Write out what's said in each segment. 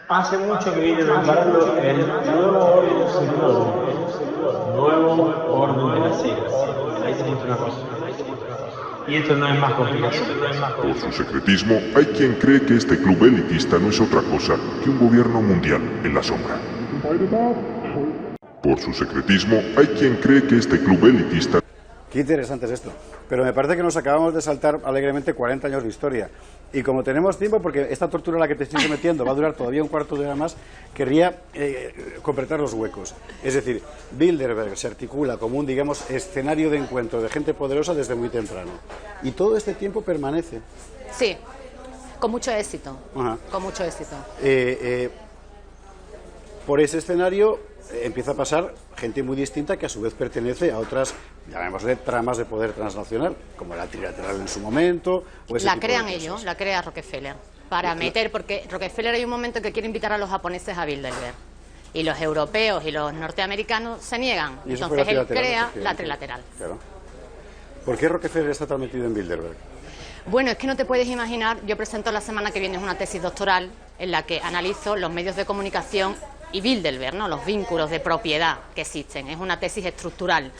Hace mucho que viene nombrando el nuevo orden celular, nuevo orden de las siglas. Ahí tenés una cosa. Y esto no es más complicación. Por su secretismo, hay quien cree que este club elitista no es otra cosa que un gobierno mundial en la sombra. Por su secretismo, hay quien cree que este club elitista... Qué interesante es esto. Pero me parece que nos acabamos de saltar alegremente 40 años de historia. Y como tenemos tiempo, porque esta tortura a la que te estoy sometiendo va a durar todavía un cuarto de hora más, querría completar los huecos. Es decir, Bilderberg se articula como un, digamos, escenario de encuentro de gente poderosa desde muy temprano. Y todo este tiempo permanece. Sí, con mucho éxito. Ajá. Con mucho éxito. Por ese escenario empieza a pasar gente muy distinta que a su vez pertenece a otras, llamémosle, tramas de poder transnacional, como la trilateral en su momento. O ese La tipo crean de ellos, cosas. la crea Rockefeller, para meter, porque Rockefeller hay un momento que quiere invitar a los japoneses a Bilderberg, y los europeos y los norteamericanos se niegan, Y eso fue entonces la él crea efectivamente. la trilateral. Claro. ¿Por qué Rockefeller está tan metido en Bilderberg? Bueno, es que no te puedes imaginar, yo presento la semana que viene una tesis doctoral en la que analizo los medios de comunicación y Bilderberg, ¿no? Los vínculos de propiedad que existen. Es una tesis estructural.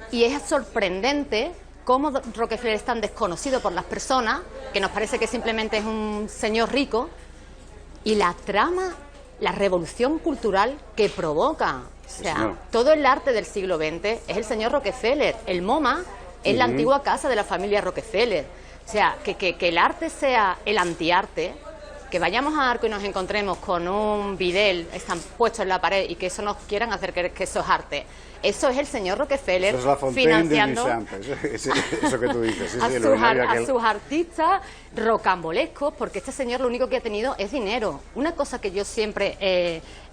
Y es sorprendente cómo Rockefeller es tan desconocido por las personas, que nos parece que simplemente es un señor rico, y la trama, la revolución cultural que provoca. O sea, todo el arte del siglo XX es el señor Rockefeller. El MoMA es la antigua casa de la familia Rockefeller. O sea, que el arte sea el antiarte, que vayamos a Arco y nos encontremos con un bidel están puestos en la pared y que eso nos quieran hacer creer que eso es arte. Eso es el señor Rockefeller Eso es la Fontaine financiando de Duchamp, eso que tú dices. Sí, a, sí, sus, el ordinario a aquel. sus artistas rocambolescos, porque este señor lo único que ha tenido es dinero. Una cosa que yo siempre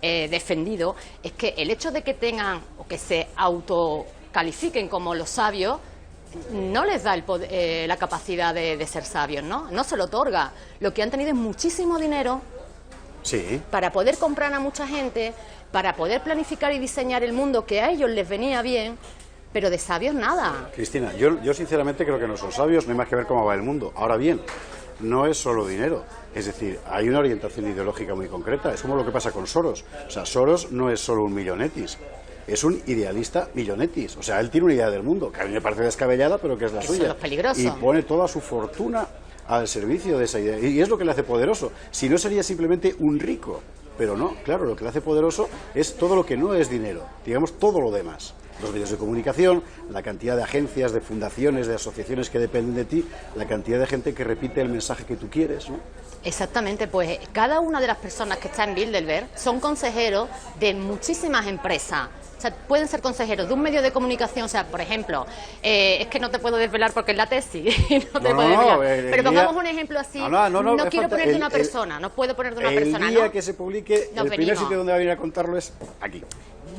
he defendido es que el hecho de que tengan o que se autocalifiquen como los sabios no les da la capacidad de ser sabios, ¿no? No se lo otorga. Lo que han tenido es muchísimo dinero Sí. para poder comprar a mucha gente, para poder planificar y diseñar el mundo que a ellos les venía bien, pero de sabios nada. Cristina, yo sinceramente creo que no son sabios, no hay más que ver cómo va el mundo. Ahora bien, no es solo dinero. Es decir, hay una orientación ideológica muy concreta. Es como lo que pasa con Soros. O sea, Soros no es solo un millonetis. Es un idealista millonetis. O sea, él tiene una idea del mundo, que a mí me parece descabellada, pero que es la Eso suya. es lo peligroso. Y pone toda su fortuna al servicio de esa idea. Y es lo que le hace poderoso. Si no, sería simplemente un rico. Pero no, claro, lo que le hace poderoso es todo lo que no es dinero. Digamos, todo lo demás. Los medios de comunicación, la cantidad de agencias, de fundaciones, de asociaciones que dependen de ti, la cantidad de gente que repite el mensaje que tú quieres, ¿no? Exactamente, pues cada una de las personas que está en Bilderberg son consejeros de muchísimas empresas. O sea, pueden ser consejeros de un medio de comunicación, o sea, por ejemplo, es que no te puedo desvelar porque es la tesis, no te puedo desvelar. Pero pongamos un ejemplo así, no quiero poner de una persona, no puedo poner de una persona, El día ¿no? que se publique, Nos el primer venimos. sitio donde va a venir a contarlo es aquí.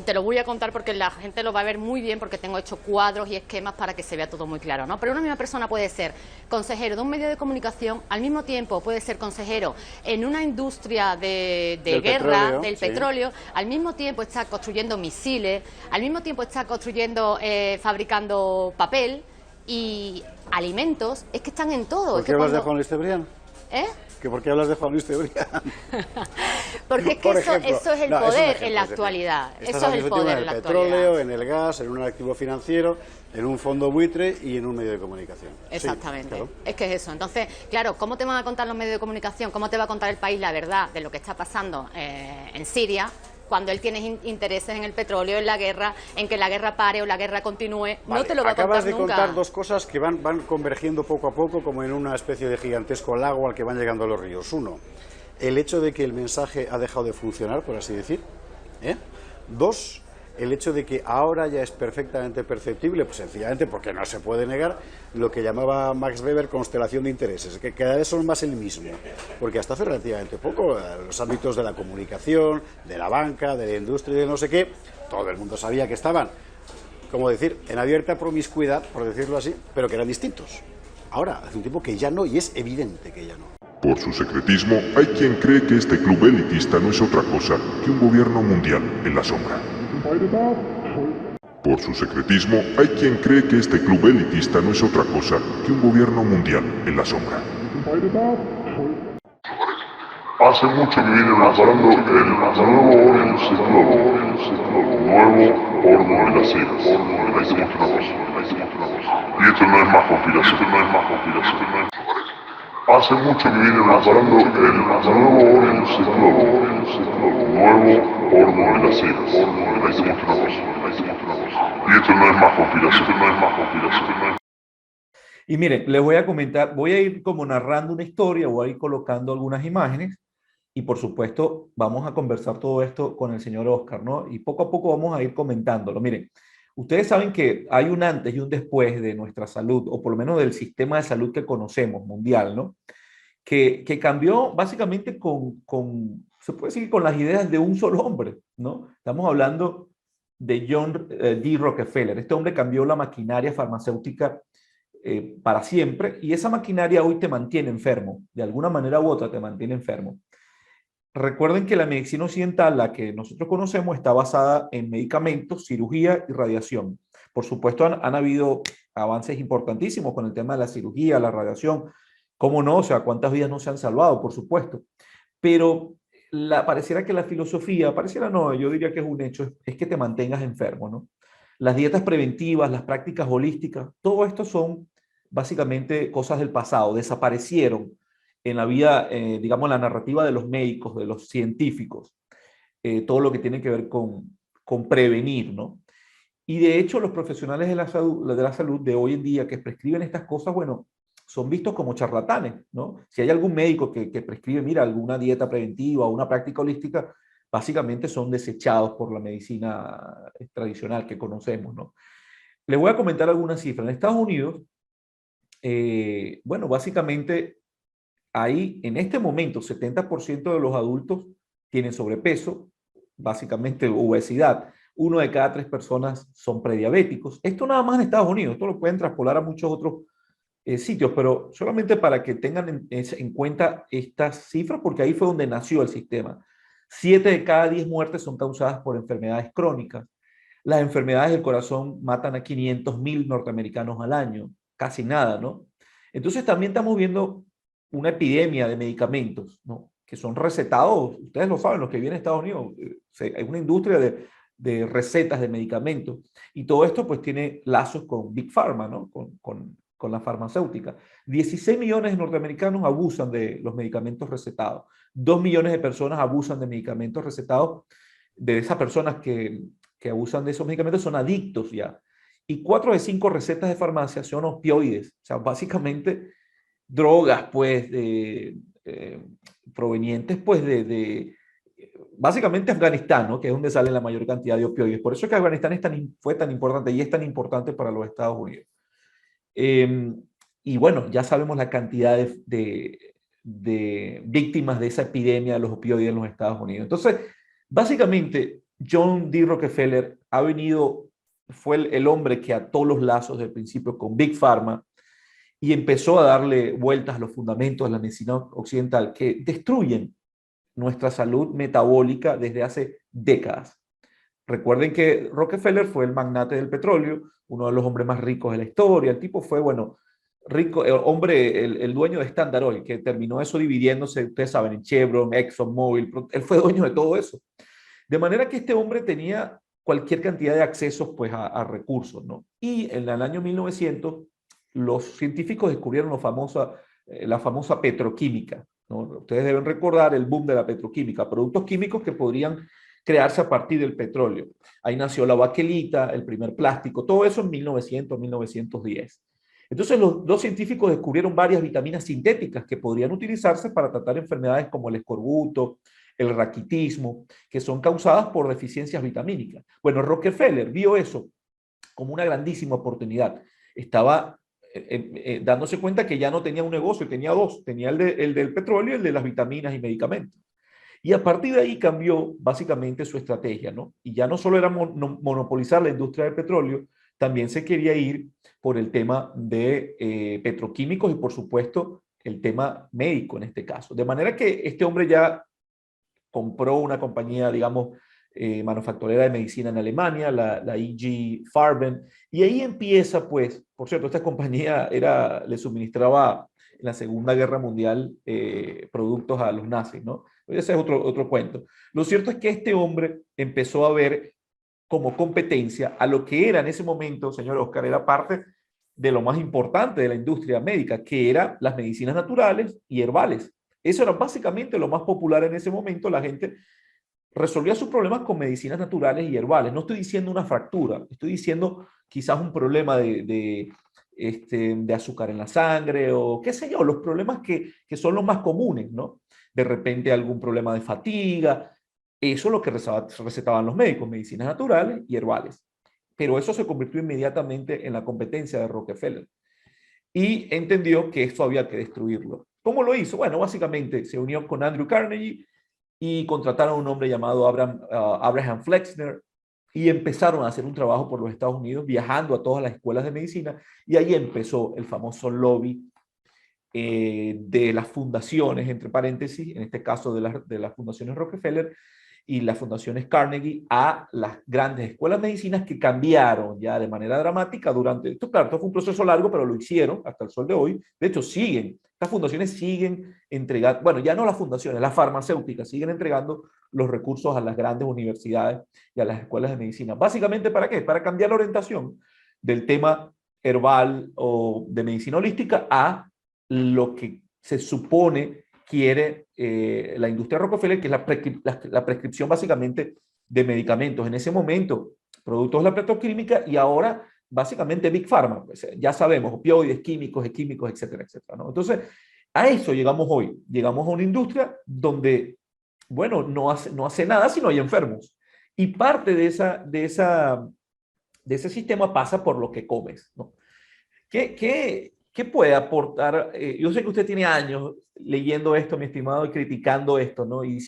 Te lo voy a contar porque la gente lo va a ver muy bien porque tengo hecho cuadros y esquemas para que se vea todo muy claro, ¿no? Pero una misma persona puede ser consejero de un medio de comunicación, al mismo tiempo puede ser consejero en una industria de Del guerra, petróleo, del sí. petróleo, al mismo tiempo está construyendo misiles, al mismo tiempo está construyendo, fabricando papel y alimentos, es que están en todo. ¿Por Es qué que hablas de cuando- Juan Luis Cebrián? ¿Eh? ¿Por qué hablas de Juan Luis Cebrián? Porque es que Por eso, ejemplo. eso es el No, poder un ejemplo, en la es decir, actualidad. estás Eso es el metido poder en en el la petróleo, actualidad. en el gas, en un activo financiero, en un fondo buitre y en un medio de comunicación. Sí, Exactamente, claro. es que es eso. Entonces, claro, ¿cómo te van a contar los medios de comunicación? ¿Cómo te va a contar el país la verdad de lo que está pasando en Siria? Cuando él tiene intereses en el petróleo, en la guerra, en que la guerra pare o la guerra continúe, no Vale, te lo va a contar acabas de nunca. contar dos cosas que van convergiendo poco a poco como en una especie de gigantesco lago al que van llegando los ríos. Uno, el hecho de que el mensaje ha dejado de funcionar, por así decir. Dos, el hecho de que ahora ya es perfectamente perceptible, pues sencillamente porque no se puede negar, lo que llamaba Max Weber constelación de intereses, que cada vez son más el mismo, porque hasta hace relativamente poco, los ámbitos de la comunicación, de la banca, de la industria y de no sé qué, todo el mundo sabía que estaban, como decir, en abierta promiscuidad, por decirlo así, pero que eran distintos. Ahora, hace un tiempo que ya no, y es evidente que ya no. Por su secretismo, hay quien cree que este club elitista no es otra cosa que un gobierno mundial en la sombra. Por su secretismo, hay quien cree que este club elitista no es otra cosa que un gobierno mundial en la sombra. Hace mucho que viene preparando el nuevo orden secular, nuevo orden de las eras. Ahí te muestro una cosa. Y esto no es más conspiración. Hace mucho que viene preparando el nuevo orden secular, nuevo orden de las eras. Ahí te muestro una cosa. Y esto no es más conspiración. Y miren, les voy a comentar, voy a ir como narrando una historia, voy a ir colocando algunas imágenes y por supuesto vamos a conversar todo esto con el señor Oscar, ¿no? Y poco a poco vamos a ir comentándolo. Miren, ustedes saben que hay un antes y un después de nuestra salud, o por lo menos del sistema de salud que conocemos, mundial, ¿no? Que cambió básicamente se puede decir, con las ideas de un solo hombre, ¿no? Estamos hablando de John D. Rockefeller. Este hombre cambió la maquinaria farmacéutica para siempre, y esa maquinaria hoy te mantiene enfermo, de alguna manera u otra te mantiene enfermo. Recuerden que la medicina occidental, la que nosotros conocemos, está basada en medicamentos, cirugía y radiación. Por supuesto, han habido avances importantísimos con el tema de la cirugía, la radiación, cómo no, o sea, cuántas vidas no se han salvado, por supuesto. Pero pareciera que la filosofía, pareciera no, yo diría que es un hecho, es que te mantengas enfermo, ¿no? Las dietas preventivas, las prácticas holísticas, todo esto son básicamente cosas del pasado, desaparecieron en la vida, digamos, la narrativa de los médicos, de los científicos, todo lo que tiene que ver con prevenir, ¿no? Y de hecho, los profesionales de la salud de hoy en día que prescriben estas cosas, bueno, son vistos como charlatanes, ¿no? Si hay algún médico que prescribe, mira, alguna dieta preventiva o una práctica holística, básicamente son desechados por la medicina tradicional que conocemos, ¿no? Les voy a comentar algunas cifras. En Estados Unidos, bueno, básicamente ahí, en este momento, 70% de los adultos tienen sobrepeso, básicamente obesidad. 1 de cada 3 personas son prediabéticos. Esto nada más en Estados Unidos, esto lo pueden traspolar a muchos otros sitios, pero solamente para que tengan en cuenta estas cifras, porque ahí fue donde nació el sistema. 7 de cada 10 muertes son causadas por enfermedades crónicas. Las enfermedades del corazón matan a 500,000 norteamericanos al año, casi nada, ¿no? Entonces también estamos viendo una epidemia de medicamentos, ¿no? Que son recetados, ustedes lo saben, los que vienen a Estados Unidos, hay una industria de recetas de medicamentos, y todo esto pues tiene lazos con Big Pharma, ¿no? Con la farmacéutica. 16 millones de norteamericanos abusan de los medicamentos recetados. 2 millones de personas abusan de medicamentos recetados. De esas personas que abusan de esos medicamentos son adictos ya. Y 4 de 5 recetas de farmacia son opioides. O sea, básicamente drogas, pues, provenientes, pues, básicamente Afganistán, ¿no? Que es donde sale la mayor cantidad de opioides. Por eso es que Afganistán fue tan importante y es tan importante para los Estados Unidos. Y bueno, ya sabemos la cantidad de víctimas de esa epidemia de los opioides en los Estados Unidos. Entonces, básicamente, John D. Rockefeller fue el hombre que ató los lazos del principio con Big Pharma y empezó a darle vueltas a los fundamentos de la medicina occidental que destruyen nuestra salud metabólica desde hace décadas. Recuerden que Rockefeller fue el magnate del petróleo, uno de los hombres más ricos de la historia. El tipo fue, bueno, rico, el dueño de Standard Oil, que terminó eso dividiéndose, ustedes saben, en Chevron, ExxonMobil. Él fue dueño de todo eso. De manera que este hombre tenía cualquier cantidad de accesos, pues, a recursos, ¿no? Y en el año 1900, los científicos descubrieron la famosa petroquímica, ¿no? Ustedes deben recordar el boom de la petroquímica, productos químicos que podrían crearse a partir del petróleo. Ahí nació la baquelita, el primer plástico, todo eso en 1900, 1910. Entonces los científicos descubrieron varias vitaminas sintéticas que podrían utilizarse para tratar enfermedades como el escorbuto, el raquitismo, que son causadas por deficiencias vitamínicas. Bueno, Rockefeller vio eso como una grandísima oportunidad. Estaba dándose cuenta que ya no tenía un negocio, tenía dos, tenía el del petróleo y el de las vitaminas y medicamentos. Y a partir de ahí cambió básicamente su estrategia, ¿no? Y ya no solo era monopolizar la industria del petróleo, también se quería ir por el tema de petroquímicos y por supuesto el tema médico en este caso. De manera que este hombre ya compró una compañía, digamos, manufacturera de medicina en Alemania, la IG Farben, y ahí empieza, pues, por cierto, esta compañía le suministraba en la Segunda Guerra Mundial productos a los nazis, ¿no? Ese es otro cuento. Lo cierto es que este hombre empezó a ver como competencia a lo que era en ese momento, señor Oscar, era parte de lo más importante de la industria médica, que eran las medicinas naturales y herbales. Eso era básicamente lo más popular en ese momento. La gente resolvía sus problemas con medicinas naturales y herbales. No estoy diciendo una fractura, estoy diciendo quizás un problema de azúcar en la sangre o qué sé yo, los problemas que son los más comunes, ¿no? De repente algún problema de fatiga. Eso es lo que recetaban los médicos, medicinas naturales y herbales. Pero eso se convirtió inmediatamente en la competencia de Rockefeller. Y entendió que esto había que destruirlo. ¿Cómo lo hizo? Bueno, básicamente se unió con Andrew Carnegie y contrataron a un hombre llamado Abraham Flexner y empezaron a hacer un trabajo por los Estados Unidos, viajando a todas las escuelas de medicina, y ahí empezó el famoso lobby de las fundaciones, entre paréntesis, en este caso de las fundaciones Rockefeller y las fundaciones Carnegie, a las grandes escuelas de medicinas, que cambiaron ya de manera dramática durante, esto claro, esto fue un proceso largo, pero lo hicieron hasta el sol de hoy. De hecho, estas fundaciones siguen entregando, bueno, ya no las fundaciones, las farmacéuticas siguen entregando los recursos a las grandes universidades y a las escuelas de medicina. Básicamente, ¿para qué? Para cambiar la orientación del tema herbal o de medicina holística a lo que se supone quiere la industria Rockefeller, que es la prescripción básicamente de medicamentos. En ese momento, productos de la petroquímica, y ahora básicamente Big Pharma. Pues, ya sabemos, opioides, químicos, etcétera, etcétera, ¿no? Entonces, a eso llegamos hoy. Llegamos a una industria donde, bueno, no hace nada si no hay enfermos. Y parte de ese sistema pasa por lo que comes, ¿no? ¿Qué puede aportar? Yo sé que usted tiene años leyendo esto, mi estimado, y criticando esto, ¿no? Y